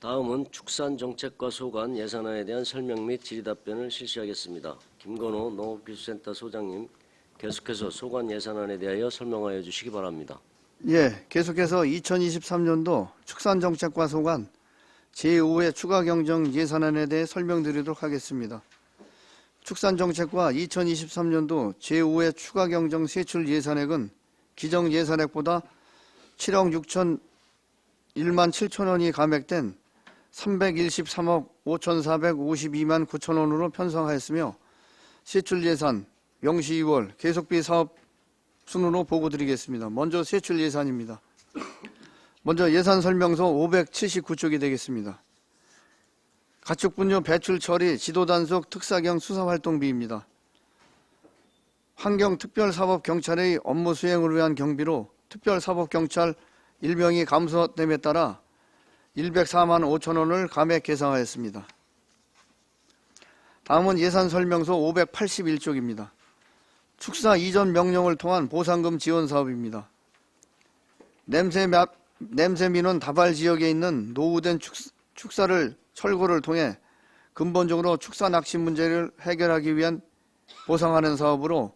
다음은 축산정책과 소관 예산안에 대한 설명 및 질의답변을 실시하겠습니다. 김건호 농업기술센터 소장님, 계속해서 소관 예산안에 대하여 설명하여 주시기 바랍니다. 예, 계속해서 2023년도 축산정책과 소관 제5회 추가경정 예산안에 대해 설명드리도록 하겠습니다. 축산정책과 2023년도 제5회 추가경정 세출 예산액은 기정 예산액보다 7억 1만 7천 원이 감액된 313억 5,452만 9천 원으로 편성하였으며 세출 예산 명시 2월 계속비 사업 순으로 보고드리겠습니다. 먼저 세출 예산입니다. 먼저 예산 설명서 579쪽이 되겠습니다. 가축분뇨 배출 처리 지도단속 특사경 수사활동비입니다. 환경특별사법경찰의 업무 수행을 위한 경비로 특별사법경찰 1명이 감소됨에 따라 104만 5천 원을 감액 계상하였습니다. 다음은 예산 설명서 581쪽입니다. 축사 이전 명령을 통한 보상금 지원 사업입니다. 냄새민원 다발 지역에 있는 노후된 축사를 철거를 통해 근본적으로 축사 낚시 문제를 해결하기 위한 보상하는 사업으로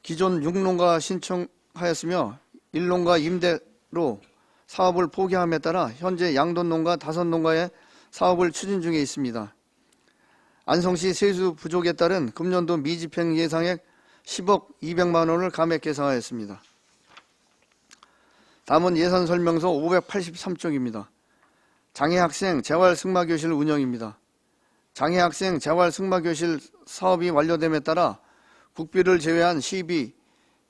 기존 6농가 신청하였으며 1농가 임대로 사업을 포기함에 따라 현재 양돈농가 5농가의 사업을 추진 중에 있습니다. 안성시 세수 부족에 따른 금년도 미집행 예상액 10억 200만 원을 감액 계상하였습니다. 다음은 예산 설명서 583쪽입니다. 장애학생 재활승마교실 운영입니다. 장애학생 재활승마교실 사업이 완료됨에 따라 국비를 제외한 시비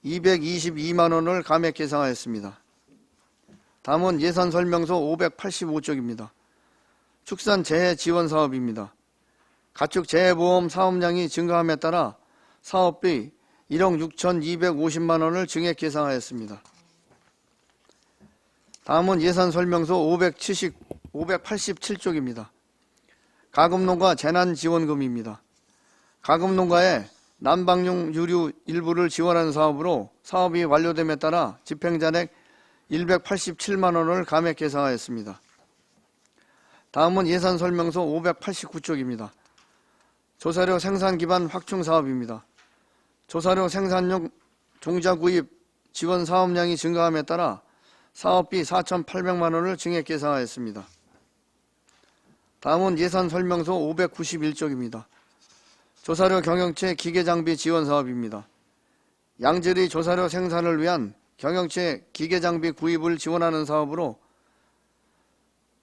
222만 원을 감액 계상하였습니다. 다음은 예산 설명서 585쪽입니다. 축산 재해 지원 사업입니다. 가축 재해보험 사업량이 증가함에 따라 사업비 1억 6,250만 원을 증액 계상하였습니다. 다음은 예산 설명서 587쪽입니다. 가금농가 재난지원금입니다. 가금농가에 난방용 유류 일부를 지원하는 사업으로 사업이 완료됨에 따라 집행잔액 187만 원을 감액 계상하였습니다. 다음은 예산 설명서 589쪽입니다. 조사료 생산 기반 확충 사업입니다. 조사료 생산용 종자 구입 지원 사업량이 증가함에 따라 사업비 4,800만 원을 증액 계상하였습니다. 다음은 예산 설명서 591쪽입니다. 조사료 경영체 기계장비 지원 사업입니다. 양질의 조사료 생산을 위한 경영체 기계장비 구입을 지원하는 사업으로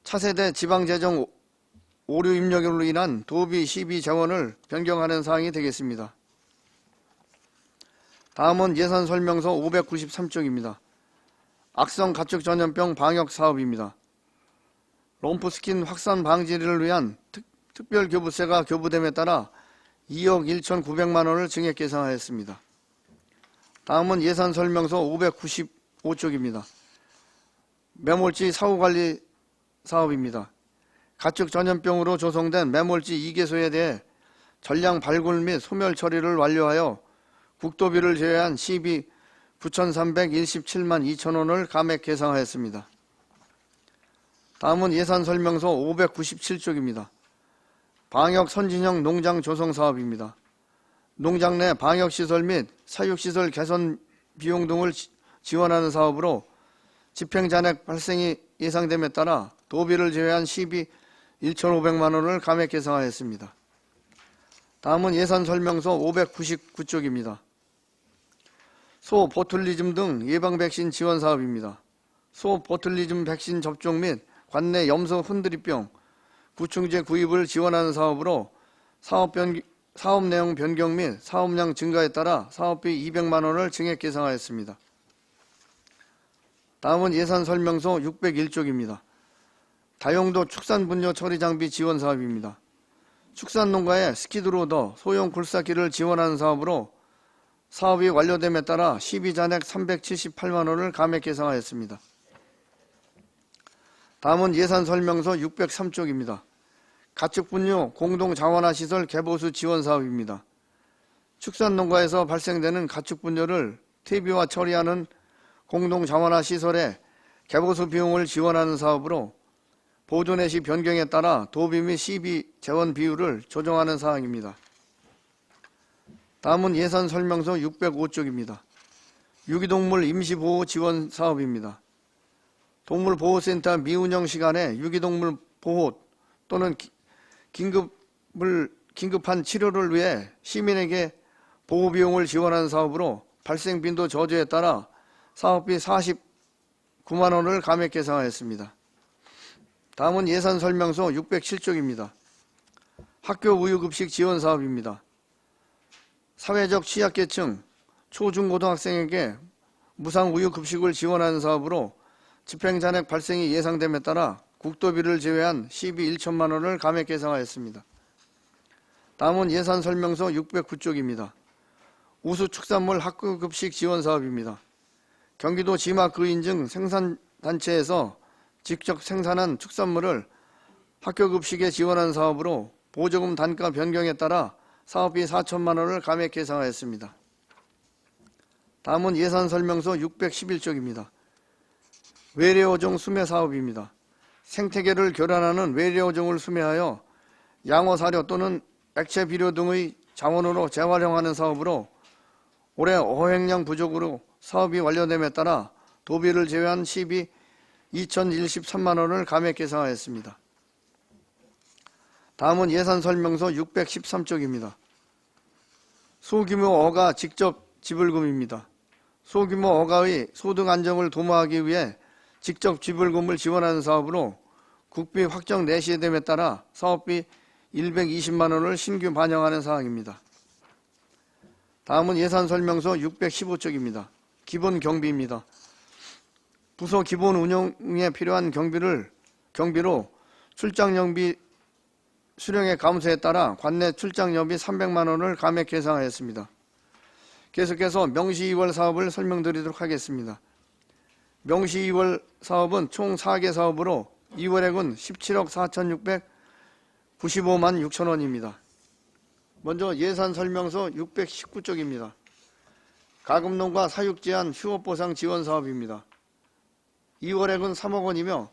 차세대 지방재정 오류 입력으로 인한 도비 시비 재원을 변경하는 사항이 되겠습니다. 다음은 예산 설명서 593쪽입니다. 악성 가축 전염병 방역 사업입니다. 롬프스킨 확산 방지를 위한 특별교부세가 교부됨에 따라 2억 1,900만 원을 증액 계상하였습니다. 다음은 예산 설명서 595쪽입니다. 매몰지 사후관리 사업입니다. 가축 전염병으로 조성된 매몰지 2개소에 대해 전량 발굴 및 소멸 처리를 완료하여 국도비를 제외한 시비 9,317만 2천 원을 감액 계상하였습니다. 다음은 예산 설명서 597쪽입니다. 방역 선진형 농장 조성 사업입니다. 농장 내 방역시설 및 사육시설 개선 비용 등을 지원하는 사업으로 집행잔액 발생이 예상됨에 따라 도비를 제외한 시비 1,500만 원을 감액 계상하였습니다. 다음은 예산 설명서 599쪽입니다. 소 보툴리즘 등 예방 백신 지원 사업입니다. 소 보툴리즘 백신 접종 및 관내 염소 흔들이병 구충제 구입을 지원하는 사업으로 사업 내용 변경 및 사업량 증가에 따라 사업비 200만 원을 증액 계상하였습니다. 다음은 예산 설명서 601쪽입니다. 다용도 축산분뇨 처리 장비 지원 사업입니다. 축산농가에 스키드로더 소형 굴삭기를 지원하는 사업으로 사업이 완료됨에 따라 시비잔액 378만 원을 감액 계상하였습니다. 다음은 예산 설명서 603쪽입니다. 가축분뇨 공동자원화 시설 개보수 지원 사업입니다. 축산농가에서 발생되는 가축분뇨를 퇴비화 처리하는 공동자원화 시설의 개보수 비용을 지원하는 사업으로 보존해 시 변경에 따라 도비 및 시비 재원 비율을 조정하는 사항입니다. 다음은 예산 설명서 605쪽입니다. 유기동물 임시보호 지원 사업입니다. 동물보호센터 미운영 시간에 유기동물 보호 또는 긴급한 치료를 위해 시민에게 보호비용을 지원하는 사업으로 발생 빈도 저조에 따라 사업비 49만 원을 감액 계상하였습니다. 다음은 예산 설명서 607쪽입니다. 학교 우유급식 지원 사업입니다. 사회적 취약계층 초중고등학생에게 무상 우유급식을 지원하는 사업으로 집행잔액 발생이 예상됨에 따라 국도비를 제외한 시비 1천만 원을 감액 계상하였습니다. 다음은 예산 설명서 609쪽입니다. 우수축산물 학교급식 지원 사업입니다. 경기도 지마그 인증 생산단체에서 직접 생산한 축산물을 학교급식에 지원하는 사업으로 보조금 단가 변경에 따라 사업비 4천만 원을 감액 계상하였습니다. 다음은 예산 설명서 611쪽입니다. 외래어종 수매 사업입니다. 생태계를 교란하는 외래어종을 수매하여 양어사료 또는 액체 비료 등의 자원으로 재활용하는 사업으로 올해 어획량 부족으로 사업이 완료됨에 따라 도비를 제외한 시비 2,013만 원을 감액 계상하였습니다. 다음은 예산 설명서 613쪽입니다. 소규모 어가 직접 지불금입니다. 소규모 어가의 소득 안정을 도모하기 위해 직접 지불금을 지원하는 사업으로 국비 확정 내시됨에 따라 사업비 120만 원을 신규 반영하는 사항입니다. 다음은 예산 설명서 615쪽입니다. 기본 경비입니다. 부서 기본 운영에 필요한 경비로 출장연비 수령의 감소에 따라 관내 출장연비 300만 원을 감액 계상하였습니다. 계속해서 명시 2월 사업을 설명드리도록 하겠습니다. 명시 2월 사업은 총 4개 사업으로 2월액은 17억 4,695만 6천 원입니다. 먼저 예산 설명서 619쪽입니다. 가금농가 사육제한 휴업보상 지원 사업입니다. 2월액은 3억 원이며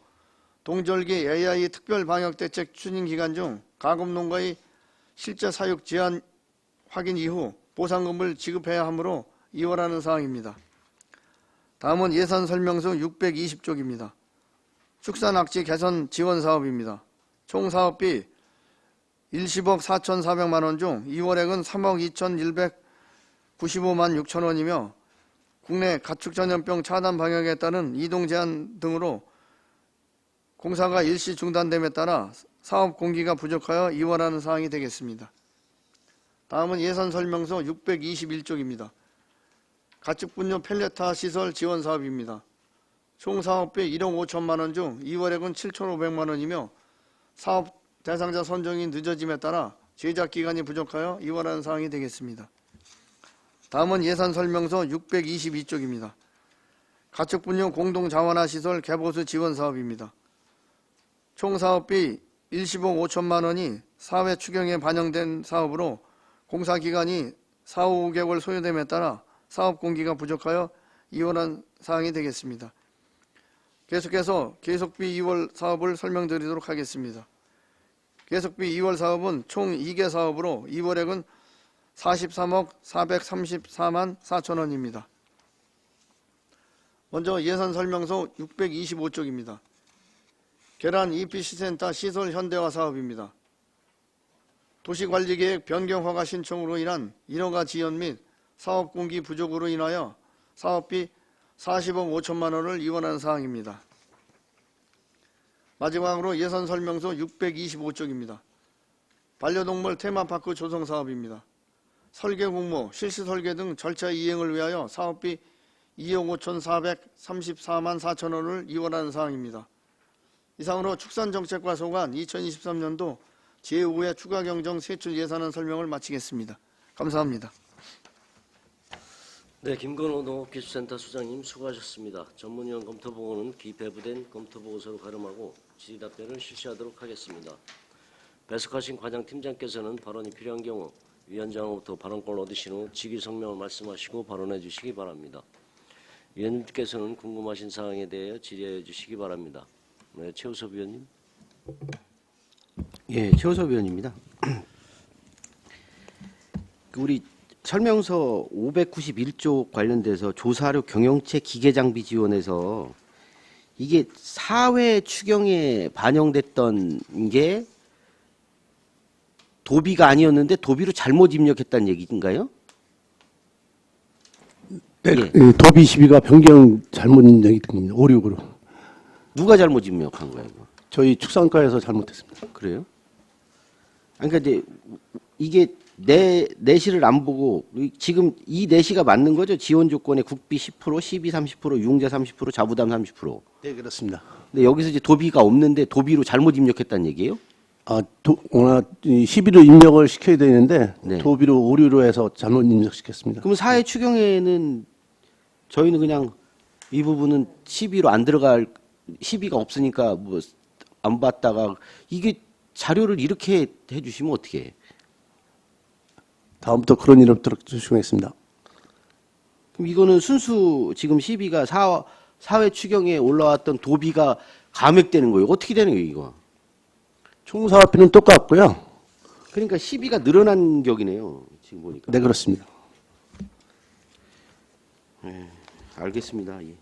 동절기 AI 특별방역대책 추진 기간 중 가금농가의 실제 사육 제한 확인 이후 보상금을 지급해야 하므로 2월하는 사항입니다. 다음은 예산 설명서 620쪽입니다. 축산악취 개선 지원 사업입니다. 총 사업비 10억 4,400만 원 중 2월액은 3억 2,195만 6천 원이며 국내 가축전염병 차단 방역에 따른 이동 제한 등으로 공사가 일시 중단됨에 따라 사업 공기가 부족하여 2월하는 사항이 되겠습니다. 다음은 예산 설명서 621쪽입니다. 가축분뇨 펠레타 시설 지원 사업입니다. 총 사업비 1억 5천만 원 중 2월액은 7,500만 원이며 사업 대상자 선정이 늦어짐에 따라 제작 기간이 부족하여 2월하는 사항이 되겠습니다. 다음은 예산 설명서 622쪽입니다. 가축분뇨 공동자원화 시설 개보수 지원 사업입니다. 총 사업비 10억 5천만 원이 사회 추경에 반영된 사업으로 공사 기간이 4, 5개월 소요됨에 따라 사업 공기가 부족하여 2월한 사항이 되겠습니다. 계속해서 계속비 2월 사업을 설명드리도록 하겠습니다. 계속비 2월 사업은 총 2개 사업으로 2월액은 43억 434만 4천 원입니다. 먼저 예산 설명서 625쪽입니다. 계란 EPC센터 시설 현대화 사업입니다. 도시관리계획 변경 허가 신청으로 인한 인허가 지연 및 사업 공기 부족으로 인하여 사업비 40억 5천만 원을 이원한 사항입니다. 마지막으로 예산 설명서 625쪽입니다. 반려동물 테마파크 조성 사업입니다. 설계 공모, 실시 설계 등 절차 이행을 위하여 사업비 2억 5,434만 4천 원을 이원하는 사항입니다. 이상으로 축산정책과 소관 2023년도 제5회 추가경정 세출 예산안 설명을 마치겠습니다. 감사합니다. 네, 김건호 농업기술센터 수장님 수고하셨습니다. 전문위원 검토보고는 기배부된 검토보고서로 가름하고 질의답변을 실시하도록 하겠습니다. 배석하신 과장팀장께서는 발언이 필요한 경우 위원장으로부터 발언권을 얻으신 후 직위성명을 말씀하시고 발언해 주시기 바랍니다. 위원님께서는 궁금하신 사항에 대해 질의해 주시기 바랍니다. 네, 최우섭 위원님. 예, 최호섭 의원입니다. 우리 설명서 591조 관련돼서 조사료 경영체 기계장비 지원에서 이게 사회 추경에 반영됐던 게 도비가 아니었는데 도비로 잘못 입력했다는 얘기인가요? 네, 예. 도비 시비가 변경 잘못 입력이 된 겁니다. 56으로. 누가 잘못 입력한 거예요? 이거? 저희 축산과에서 잘못했습니다. 그래요? 아니, 그러니까 이제 이게 내시를 안 보고 지금 이 내시가 맞는 거죠? 지원 조건에 국비 10%, 시비 30%, 융자 30%, 자부담 30%. 네, 그렇습니다. 근데 여기서 이제 도비가 없는데 도비로 잘못 입력했다는 얘기예요? 워낙 시비로 입력을 시켜야 되는데 네. 도비로 오류로 해서 잘못 입력시켰습니다. 그럼 사회 추경에는 저희는 그냥 이 부분은 시비로 안 들어갈 시비가 없으니까 뭐 안 받다가 이게 자료를 이렇게 해주시면 어떻게 해? 다음부터 그런 일 없도록 조심하겠습니다. 그럼 이거는 순수 지금 시비가 사회 추경에 올라왔던 도비가 감액되는 거예요. 어떻게 되는 거예요, 이거? 총사업비는 똑같고요. 그러니까 시비가 늘어난 격이네요. 지금 보니까. 네, 그렇습니다. 알겠습니다. 예.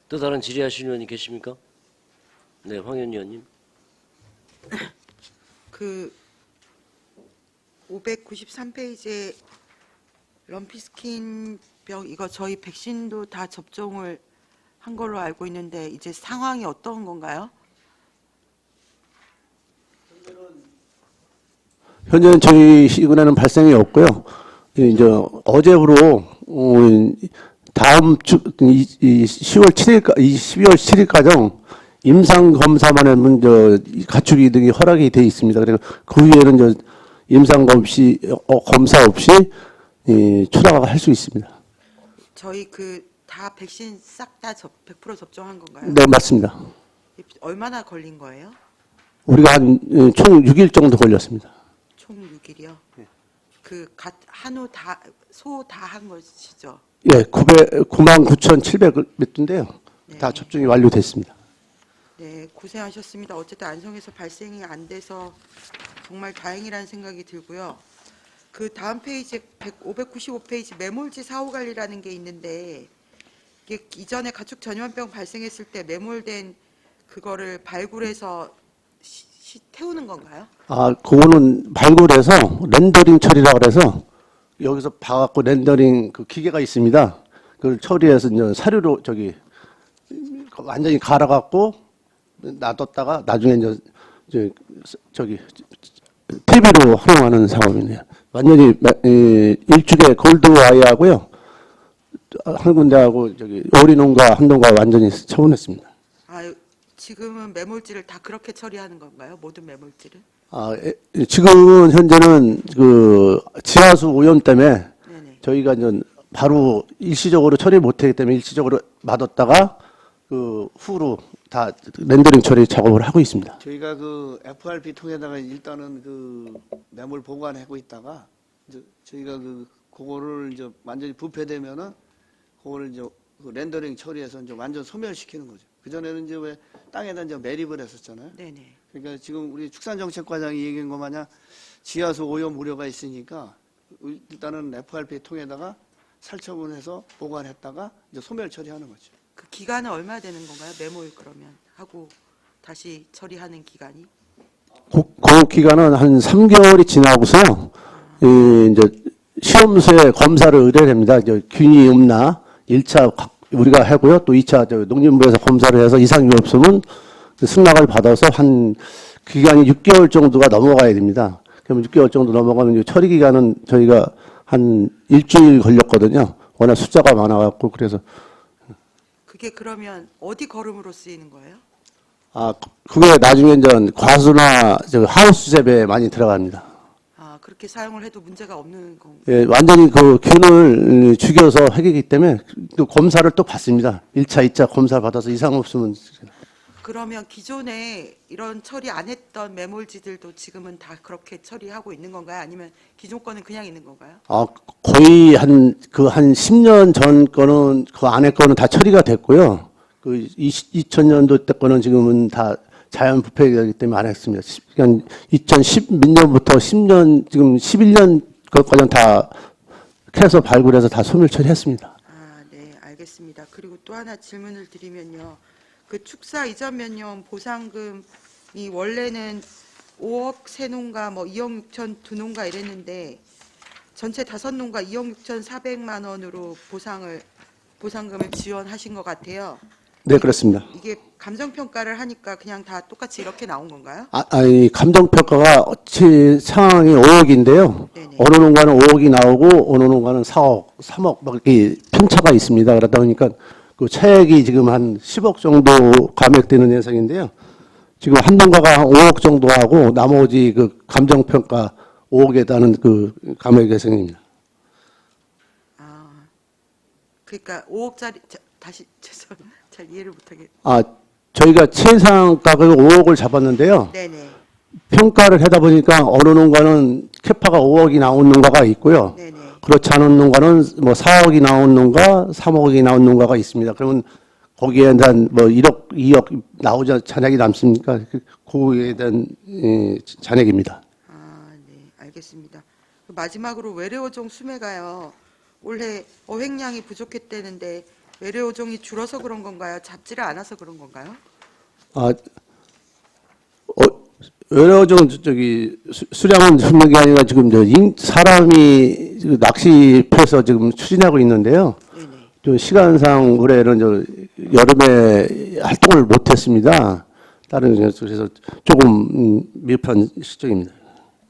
또 다른 질의하시는 의원이 계십니까? 네, 황현 의원님. 그 593페이지에 럼피스킨 병 이거 저희 백신도 다 접종을 한 걸로 알고 있는데 이제 상황이 어떤 건가요? 현재는 저희 시군에는 발생이 없고요. 이제 어제로 다음 주 10월 7일까지 임상 검사만 하면 가축이 등이 허락이 돼 있습니다. 그리고 그 후에는 임상 검사 없이 출하할 수 있습니다. 저희 그 다 백신 싹 다 100% 접종한 건가요? 네, 맞습니다. 얼마나 걸린 거예요? 우리가 총 6일 정도 걸렸습니다. 총 6일이요. 그 한우 다 소 다 한 것이죠. 예, 99,700몇 인데요. 다 네. 접종이 완료됐습니다. 네, 고생하셨습니다. 어쨌든 안성에서 발생이 안 돼서 정말 다행이라는 생각이 들고요. 그 다음 페이지 595페이지 매몰지 사후 관리라는 게 있는데 이게 이전에 가축 전염병 발생했을 때 매몰된 그거를 발굴해서 태우는 건가요? 그거는 발굴해서 렌더링 처리라고 그래서 여기서 봐갖고 렌더링 그 기계가 있습니다. 그걸 처리해서 이제 사료로 완전히 갈아갖고 놔뒀다가 나중에 이제 TV로 활용하는 상황이네요. 완전히 일축에 골드와이하고요. 한 군데하고 오리농가 한동가 완전히 처분했습니다. 지금은 매몰지를 다 그렇게 처리하는 건가요? 모든 매몰지를? 지금은 현재는 그 지하수 오염 때문에 네네. 저희가 이제 바로 일시적으로 처리 못하기 때문에 일시적으로 놔뒀다가 그 후로 다 렌더링 처리 작업을 하고 있습니다. 저희가 그 FRP 통에다가 일단은 그 매물 보관하고 있다가 이제 저희가 그거를 이제 완전히 부패되면은 그거를 이제 그 렌더링 처리해서 이제 완전 소멸시키는 거죠. 그 전에는 이제 왜 땅에다 이제 매립을 했었잖아요. 네네. 그러니까 지금 우리 축산정책과장이 얘기한 것 마냥 지하수 오염 우려가 있으니까 일단은 FRP 통에다가 살처분해서 보관했다가 이제 소멸 처리하는 거죠. 그 기간은 얼마 되는 건가요? 매몰 그러면 하고 다시 처리하는 기간이? 그 기간은 한 3개월이 지나고서요. 이제 시험소에 검사를 의뢰합니다. 균이 없나 1차 우리가 하고요. 또 2차 농림부에서 검사를 해서 이상이 없으면 승낙을 받아서 한 기간이 6개월 정도가 넘어가야 됩니다. 그러면 6개월 정도 넘어가면 이제 처리 기간은 저희가 한 일주일 걸렸거든요. 워낙 숫자가 많아갖고 그래서 그게 그러면 어디 거름으로 쓰이는 거예요? 그게 나중에 이제 과수나 하우스 재배에 많이 들어갑니다. 그렇게 사용을 해도 문제가 없는 건가요? 예, 완전히 그 균을 죽여서 하기 때문에 또 검사를 또 받습니다. 1차, 2차 검사 받아서 이상 없으면. 그러면 기존에 이런 처리 안 했던 매몰지들도 지금은 다 그렇게 처리하고 있는 건가요? 아니면 기존 거는 그냥 있는 건가요? 거의 한 10년 전 거는 그 안에 거는 다 처리가 됐고요. 그 2000년도 때 거는 지금은 다 자연 부패이기 때문에 안 했습니다. 그냥 2010 년부터 10년 지금 11년 것까지는 다 캐서 발굴해서 다 소멸 처리했습니다. 아, 네, 알겠습니다. 그리고 또 하나 질문을 드리면요. 그 축사 이전 면용 보상금이 원래는 5억 세 농가, 뭐 2억 6천 두 농가 이랬는데 전체 5농가 2억 6천 4백만 원으로 보상금을 지원하신 것 같아요. 네, 그렇습니다. 이게 감정평가를 하니까 그냥 다 똑같이 이렇게 나온 건가요? 아니, 감정평가가 상황이 5억인데요. 네네. 어느 농가는 5억이 나오고 어느 농가는 4억, 3억 막 이렇게 편차가 있습니다. 그러다 보니까 그 차액이 지금 한 10억 정도 감액되는 예상인데요. 지금 한 농가가 한 5억 정도 하고 나머지 그 감정평가 5억에 달하는 그 감액 예상입니다. 아, 그러니까 5억짜리 다시 죄송합니다. 잘 이해를 못하겠. 저희가 최상 가격을 5억을 잡았는데요. 네네. 평가를 하다 보니까 어느 농가는 캐파가 5억이 나온 농가가 있고요. 네네. 그렇지 않은 농가는 뭐 4억이 나온 농가, 3억이 나온 농가가 있습니다. 그러면 거기에 대한 뭐 1억, 2억 나오자 잔액이 남습니까? 그거에 대한 잔액입니다. 아, 네, 알겠습니다. 마지막으로 외래어종 수매가요. 올해 어획량이 부족했다는데 외래어종이 줄어서 그런 건가요? 잡지를 않아서 그런 건가요? 외래어종 수량은 줄는 게 아니라 지금 사람이 낚시표에서 지금 추진하고 있는데요. 네네. 좀 시간상 올해는 여름에 활동을 못했습니다. 다른 그래서 조금 미흡한 실정입니다.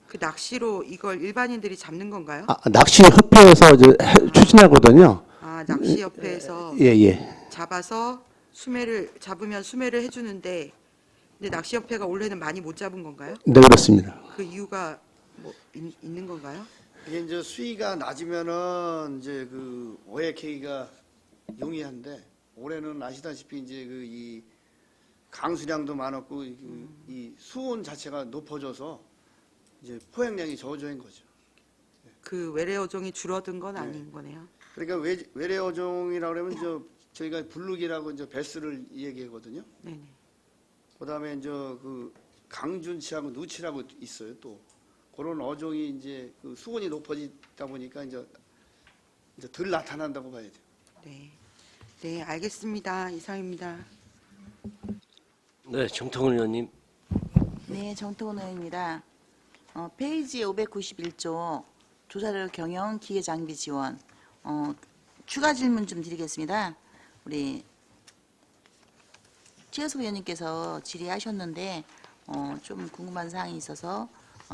그 낚시로 이걸 일반인들이 잡는 건가요? 낚시 협회에서 추진하거든요. 아, 낚시협회에서 예. 잡아서 잡으면 수매를 해주는데, 근데 낚시협회가 올해는 많이 못 잡은 건가요? 네, 그렇습니다. 그 이유가 뭐 있는 건가요? 이게 이제 수위가 낮으면은 이제 그 어획하기가 용이한데 올해는 아시다시피 이제 그 이 강수량도 많았고 이 수온 자체가 높아져서 이제 포획량이 적어진 거죠. 그 외래어종이 줄어든 건 아닌 거네요. 그러니까 외래어종이라고 그러면 저희가 블룩이라고 이제 베스를 얘기하거든요. 네네. 그다음에 이제 그 강준치하고 누치라고 있어요. 또 그런 어종이 이제 그 수온이 높아지다 보니까 이제 덜 나타난다고 봐야 돼요. 네. 네, 알겠습니다. 이상입니다. 네, 정태훈 의원님. 네, 정태훈 의원입니다. 페이지 591조 조사료 경영 기계 장비 지원 추가 질문 좀 드리겠습니다. 우리 최혜석 의원님께서 질의하셨는데 좀 궁금한 사항이 있어서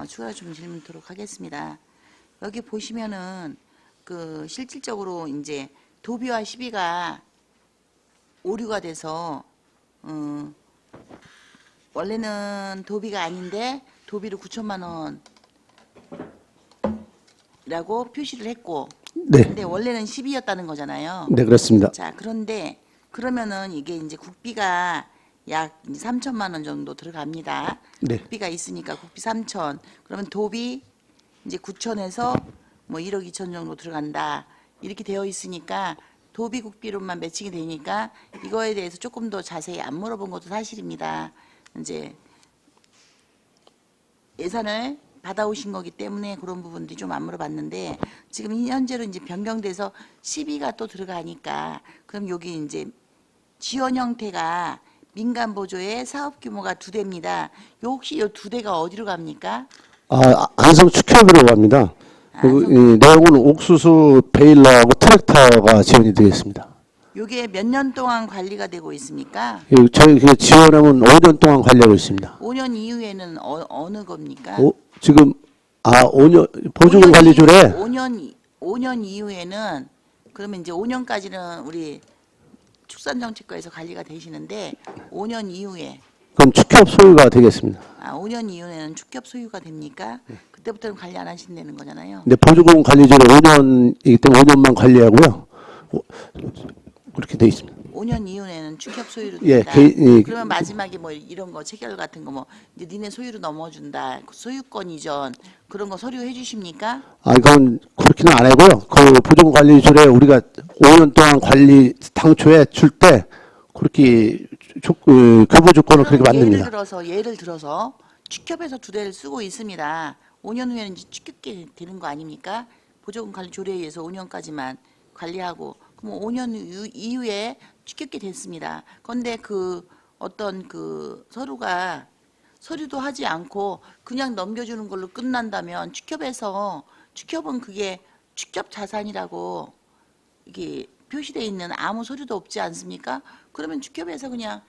추가 좀 질문 드리도록 하겠습니다. 여기 보시면은 그 실질적으로 이제 도비와 시비가 오류가 돼서 원래는 도비가 아닌데 도비를 9천만 원이라고 표시를 했고, 네. 근데 원래는 10이었다는 거잖아요. 네, 그렇습니다. 자, 그런데 그러면은 이게 이제 국비가 약 3천만 원 정도 들어갑니다. 네. 국비가 있으니까 국비 3천. 그러면 도비 이제 9천에서 뭐 1억 2천 정도 들어간다. 이렇게 되어 있으니까 도비 국비로만 매칭이 되니까 이거에 대해서 조금 더 자세히 안 물어본 것도 사실입니다. 이제 예산을 받아오신 거기 때문에 그런 부분들이 좀 안 물어봤는데 지금 현재로 이제 변경돼서 12가 또 들어가니까 그럼 여기 이제 지원 형태가 민간 보조의 사업 규모가 2대입니다. 요 혹시 이 2대가 어디로 갑니까? 안성 축협으로 갑니다. 이 내용은 옥수수, 베일러하고 트랙터가 지원이 되겠습니다. 요게 몇 년 동안 관리가 되고 있습니까? 저희 지원하면 5년 동안 관리하고 있습니다. 5년 이후에는 어느 겁니까? 지금 5년 보조금 관리줄에 5년 이후에는 그러면 이제 5년까지는 우리 축산정책과에서 관리가 되시는데 5년 이후에 그럼 축협 소유가 되겠습니다. 5년 이후에는 축협 소유가 됩니까? 그때부터는 관리 안 하신다는 거잖아요. 근데 보조금 관리줄에 5년이기 때문에 5년만 관리하고요. 그렇게 돼 있습니다. 5년 이후에는 축협 소유로 예, 된다. 예. 그러면 마지막에 뭐 이런 거 체결 같은 거 뭐 이제 니네 소유로 넘어준다. 소유권 이전 그런 거 서류 해주십니까? 이건 그렇게는 안 하고요. 그 보조금 관리줄에 우리가 5년 동안 관리 당초에 줄 때 그렇게 교부 조건을 그렇게 만듭니다. 예를 들어서 축협에서 2대를 쓰고 있습니다. 5년 후에는 이제 축협계 되는 거 아닙니까? 보조금 관리 조례에 의해서 5년까지만 관리하고 그럼 5년 이후에 축협계 됐습니다. 그런데 그 어떤 그 서류도 하지 않고 그냥 넘겨주는 걸로 끝난다면 축협은 그게 축협 자산이라고 이게 표시되어 있는 아무 서류도 없지 않습니까? 그러면 축협에서 그냥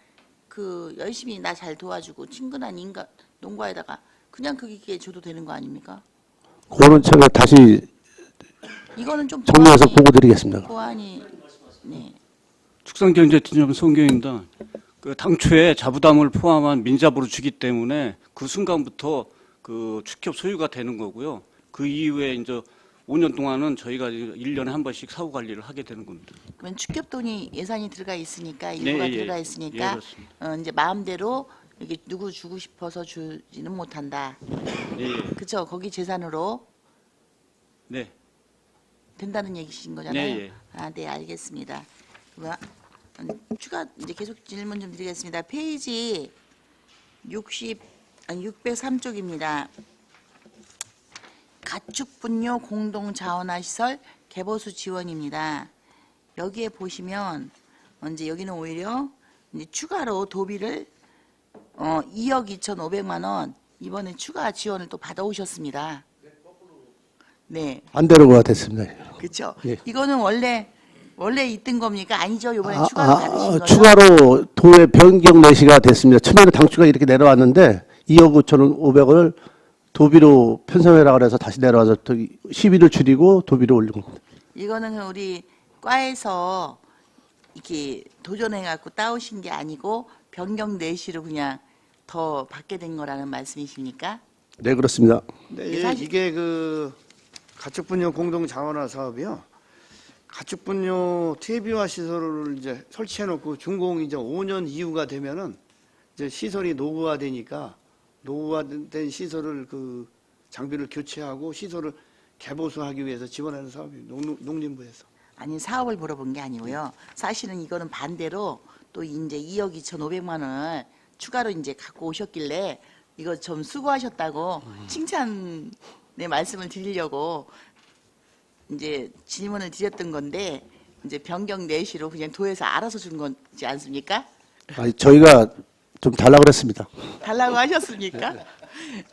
그 열심히 나 잘 도와주고 친근한 농가에다가 그냥 그게 줘도 되는 거 아닙니까? 그거는 제가 다시 이거는 좀 정리해서 보고 드리겠습니다. 보완이 네. 축산경제진흥 송경입니다. 그 당초에 자부담을 포함한 민자부를 주기 때문에 그 순간부터 그 축협 소유가 되는 거고요. 그 이후에 이제 5년 동안은 저희가 1년에 한 번씩 사후 관리를 하게 되는 겁니다. 그러면 축협 돈이 예산이 들어가 있으니까 일부가 예. 들어가 예, 있으니까 그렇습니다. 이제 마음대로 이게 누구 주고 싶어서 주지는 못한다. 예. 그렇죠? 거기 재산으로 네. 된다는 얘기신 거잖아요. 네, 예. 아, 네, 알겠습니다. 그럼 추가 이제 계속 질문 좀 드리겠습니다. 페이지 603쪽입니다. 가축분뇨 공동자원화 시설 개보수 지원입니다. 여기에 보시면 이제 여기는 오히려 이제 추가로 도비를 2억 2,500만 원 이번에 추가 지원을 또 받아오셨습니다. 네, 안 되는 됐습니다. 그렇죠. 예. 이거는 원래 있던 겁니까? 아니죠. 이번에 추가로 받으신 거죠? 추가로 도의 변경 내시가 됐습니다. 처음에는 당초가 이렇게 내려왔는데 2억 5,500원을 도비로 편성해라 그래서 다시 내려와서 시비를 줄이고 도비로 올린 겁니다. 이거는 우리 과에서 이렇게 도전해 갖고 따오신 게 아니고 변경 내시로 그냥 더 받게 된 거라는 말씀이십니까? 네, 그렇습니다. 네, 사실- 이게 그 가축분뇨 공동 자원화 사업이요. 가축분뇨 퇴비화 시설을 이제 설치해놓고 준공 이제 5년 이후가 되면은 이제 시설이 노후화되니까 노후화된 시설을 그 장비를 교체하고 시설을 개보수하기 위해서 지원하는 사업입니다. 농림부에서. 아니 사업을 물어본 게 아니고요. 사실은 이거는 반대로 또 이제 2억 2,500만 원을 추가로 이제 갖고 오셨길래 이거 좀 수고하셨다고 칭찬의 말씀을 드리려고 이제 질문을 드렸던 건데 이제 변경 내시로 그냥 도에서 알아서 준 거지 않습니까? 저희가 좀 달라고 그랬습니다. 달라고 하셨습니까?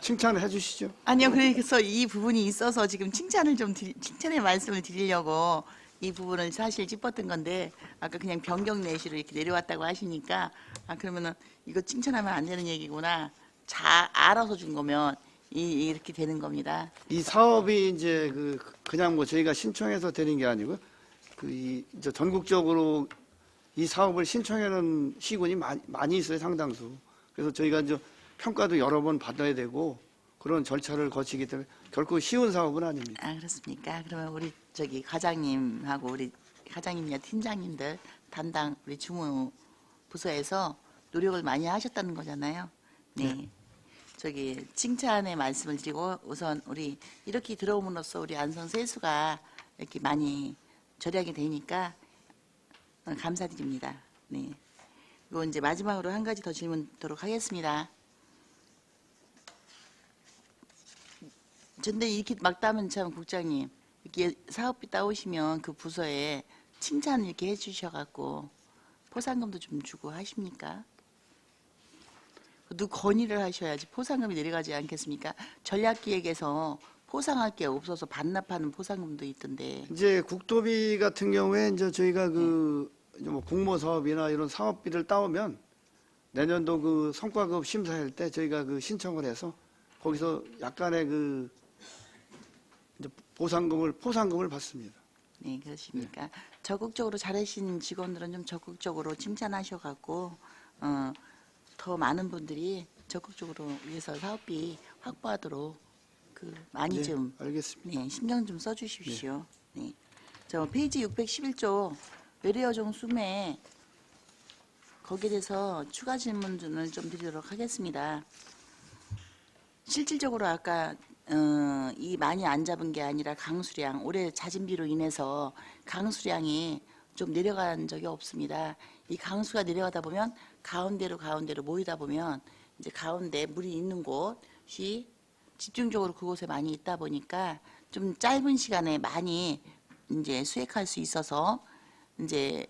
칭찬을 해주시죠. 아니요. 그래서 이 부분이 있어서 지금 칭찬의 말씀을 드리려고 이 부분을 사실 짚었던 건데 아까 그냥 변경 내시로 이렇게 내려왔다고 하시니까 그러면은 이거 칭찬하면 안 되는 얘기구나. 잘 알아서 준 거면 이렇게 되는 겁니다. 이 사업이 이제 그냥 뭐 저희가 신청해서 되는 게 아니고 이제 전국적으로 이 사업을 신청하는 시군이 많이 있어요, 상당수. 그래서 저희가 이제 평가도 여러 번 받아야 되고 그런 절차를 거치기 때문에 결코 쉬운 사업은 아닙니다. 아, 그렇습니까? 그러면 우리 과장님하고 우리 과장님이나 팀장님들 담당 우리 주무 부서에서 노력을 많이 하셨다는 거잖아요. 네. 칭찬의 말씀을 드리고 우선 우리 이렇게 들어옴으로써 우리 안성 세수가 이렇게 많이 절약이 되니까 감사드립니다. 네. 그리고 이제 마지막으로 한 가지 더 질문 드리도록 하겠습니다. 근데 이렇게 막 따면 참 국장님 이렇게 사업비 따오시면 그 부서에 칭찬 이렇게 해주셔갖고 포상금도 좀 주고 하십니까? 누구 건의를 하셔야지 포상금이 내려가지 않겠습니까? 전략기획에서 포상할 게 없어서 반납하는 포상금도 있던데. 이제 국도비 같은 경우에 이제 저희가 이제 뭐 공모 사업이나 이런 사업비를 따오면 내년도 그 성과급 심사할 때 저희가 신청을 해서 거기서 약간의 이제 포상금을 받습니다. 네, 그렇습니까? 적극적으로 잘하신 직원들은 좀 적극적으로 칭찬하셔갖고 더 많은 분들이 적극적으로 위해서 사업비 확보하도록 많이 네, 좀 알겠습니다. 신경 좀 써주십시오. 네. 저 페이지 611조 외래어종 수매 거기에 대해서 추가 질문을 좀 드리도록 하겠습니다. 실질적으로 아까 이 많이 안 잡은 게 아니라 강수량 올해 잦은 비로 인해서 강수량이 좀 내려간 적이 없습니다. 이 강수가 내려가다 보면 가운데로 모이다 보면 이제 가운데 물이 있는 곳이 집중적으로 그곳에 많이 있다 보니까 좀 짧은 시간에 많이 이제 수액할 수 있어서 이제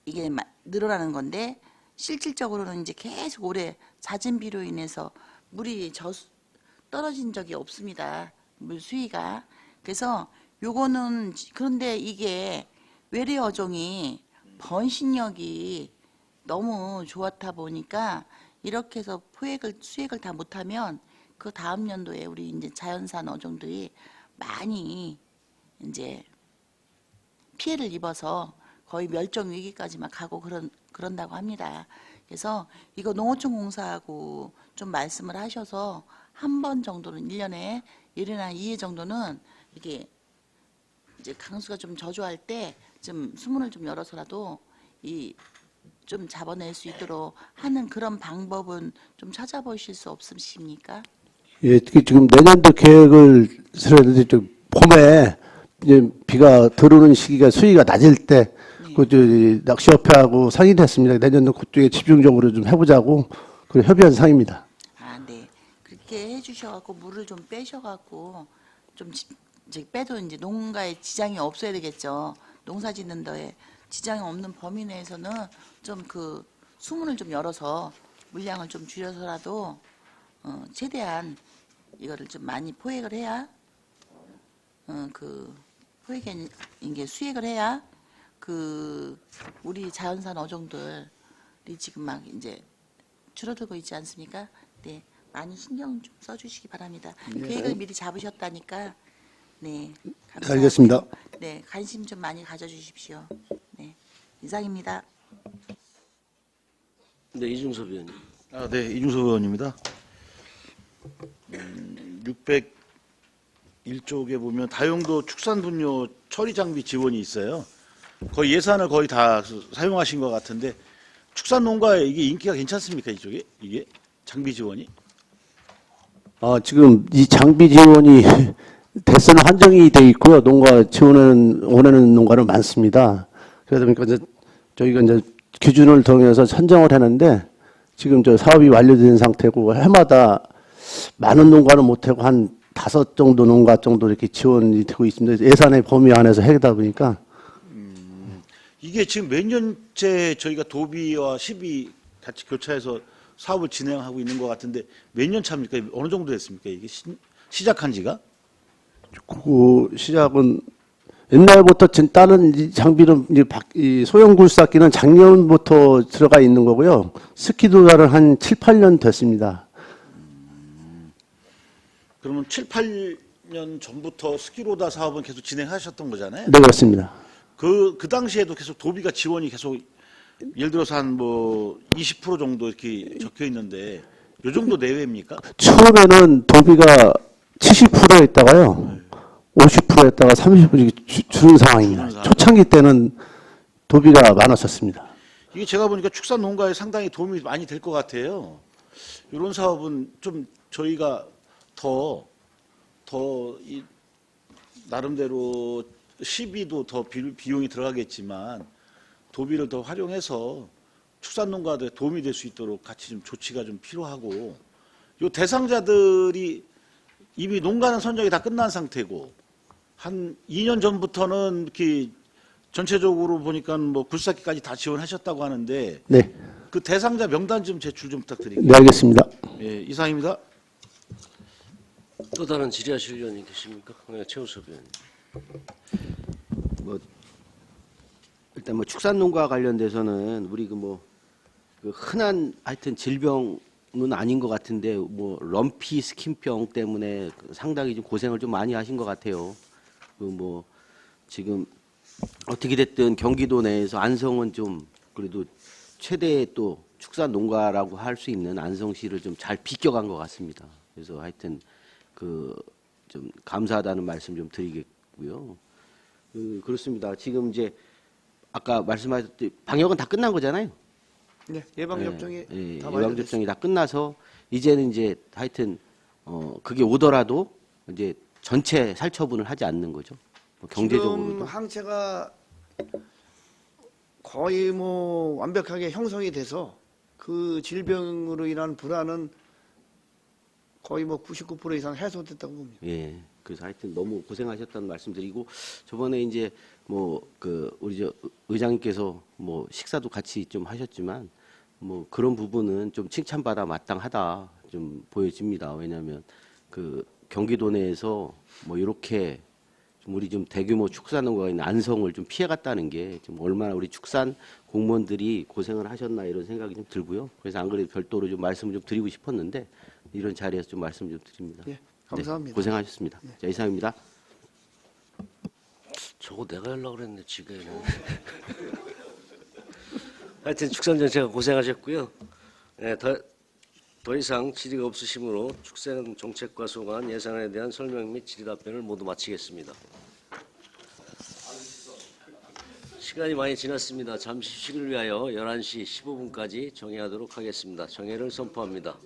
이게 늘어나는 건데 실질적으로는 이제 계속 오래 잦은 비로 인해서 물이 떨어진 적이 없습니다. 물 수위가. 그래서 요거는 그런데 이게 외래 어종이 번식력이 너무 좋았다 보니까 이렇게 해서 수액을 다 못하면 그 다음 연도에 우리 이제 자연산 어종들이 많이 이제 피해를 입어서 거의 멸종 위기까지만 가고 그런다고 합니다. 그래서 이거 농어촌공사하고 좀 말씀을 하셔서 한 번 정도는 1년에 1회나 2회 정도는 이렇게 이제 강수가 좀 저조할 때 좀 수문을 좀 열어서라도 좀 잡아낼 수 있도록 하는 그런 방법은 좀 찾아보실 수 없으십니까? 예, 특히 지금 내년도 계획을 세웠는데 좀 봄에 이제 비가 들어오는 시기가 수위가 낮을 때 그 낚시협회하고 상의했습니다. 내년도 그쪽에 집중적으로 좀 해보자고 그 협의한 상입니다. 아, 네. 그렇게 해주셔갖고 물을 좀 빼셔갖고 좀 이제 빼도 이제 농가에 지장이 없어야 되겠죠. 농사 짓는 데에 지장이 없는 범위 내에서는 좀 그 수문을 좀 열어서 물량을 좀 줄여서라도 최대한 이거를 좀 많이 포획을 해야 포획이 이게 수액을 해야 우리 자연산 어종들이 지금 막 이제 줄어들고 있지 않습니까? 네, 많이 신경 좀 써주시기 바랍니다. 계획을 미리 잡으셨다니까. 네, 감사하고요. 알겠습니다. 네, 관심 좀 많이 가져주십시오. 네, 이상입니다. 네, 이중섭 의원님. 네, 이중섭 의원입니다. 601쪽에 보면 다용도 축산분뇨 처리 장비 지원이 있어요. 거의 예산을 거의 다 사용하신 것 같은데 축산농가에 이게 인기가 괜찮습니까? 이쪽에 이게 장비 지원이? 지금 이 장비 지원이 대수는 한정이 돼 있고요. 농가 지원을 원하는 농가는 많습니다. 그러다 보니까 이제 저희가 이제 기준을 통해서 선정을 하는데 지금 저 사업이 완료된 상태고 해마다 많은 농가는 못하고 한 5 정도 농가 정도 이렇게 지원이 되고 있습니다. 예산의 범위 안에서 하다 보니까. 이게 지금 몇 년째 저희가 도비와 시비 같이 교차해서 사업을 진행하고 있는 것 같은데 몇 년 차입니까? 어느 정도 됐습니까? 이게 시작한 지가? 그 시작은 옛날부터 다른 이 장비는 이 소형 굴삭기는 작년부터 들어가 있는 거고요. 스키도다는 한 7, 8년 됐습니다. 그러면 7, 8년 전부터 스키로다 사업은 계속 진행하셨던 거잖아요. 네, 그렇습니다. 그 당시에도 계속 도비가 지원이 계속 예를 들어서 한 뭐 20% 정도 이렇게 적혀 있는데 요 정도 내외입니까? 처음에는 도비가 70%였다가요. 50%였다가 30% 줄은 상황입니다. 초창기 때는 도비가 많았었습니다. 이게 제가 보니까 축산 농가에 상당히 도움이 많이 될 것 같아요. 이런 사업은 좀 저희가 더 나름대로 시비도 더 비용이 들어가겠지만 도비를 더 활용해서 축산 농가들에 도움이 될 수 있도록 같이 좀 조치가 좀 필요하고 요 대상자들이 이미 농가는 선정이 다 끝난 상태고 한 2년 전부터는 이렇게 전체적으로 보니까 뭐 굴삭기까지 다 지원하셨다고 하는데 네, 그 대상자 명단 좀 제출 좀 부탁드립니다. 네, 알겠습니다. 예, 이상입니다. 또 다른 질의하실 의원이 계십니까? 네, 최우섭 의원님. 일단 뭐 축산농가 관련돼서는 우리 그 흔한 하여튼 질병은 아닌 것 같은데 뭐 럼피 스킨병 때문에 상당히 좀 고생을 좀 많이 하신 것 같아요. 지금 어떻게 됐든 경기도 내에서 안성은 좀 그래도 최대 또 축산농가라고 할 수 있는 안성시를 좀 잘 비껴간 것 같습니다. 그래서 하여튼 좀 감사하다는 말씀 좀 드리겠고요. 그렇습니다. 지금 이제 아까 말씀하셨듯이 방역은 다 끝난 거잖아요. 네, 예방접종이 다 예방접종이 다 끝나서 이제는 이제 하여튼 그게 오더라도 이제 전체 살처분을 하지 않는 거죠. 뭐 지금 경제적으로도. 항체가 거의 뭐 완벽하게 형성이 돼서 그 질병으로 인한 불안은 거의 뭐 99% 이상 해소됐다고 봅니다. 예. 그래서 하여튼 너무 고생하셨다는 말씀드리고 저번에 이제 뭐 그 우리 저 의장님께서 뭐 식사도 같이 좀 하셨지만 뭐 그런 부분은 좀 칭찬받아 마땅하다 좀 보여집니다. 왜냐하면 그 경기도 내에서 뭐 이렇게 좀 우리 좀 대규모 축산농가가 있는 안성을 좀 피해갔다는 게 좀 얼마나 우리 축산 공무원들이 고생을 하셨나 이런 생각이 좀 들고요. 그래서 안 그래도 별도로 좀 말씀을 좀 드리고 싶었는데 이런 자리에서 좀 말씀 좀 드립니다. 예, 감사합니다. 네, 고생하셨습니다. 자, 이상입니다. 저거 내가 하려고 그랬네, 지금. 하여튼 축산정책가 고생하셨고요. 네, 더 이상 질의가 없으시므로 축산정책과 소관 예산에 대한 설명 및 질의 답변을 모두 마치겠습니다. 시간이 많이 지났습니다. 잠시 휴식을 위하여 11시 15분까지 정회하도록 하겠습니다. 정회를 선포합니다.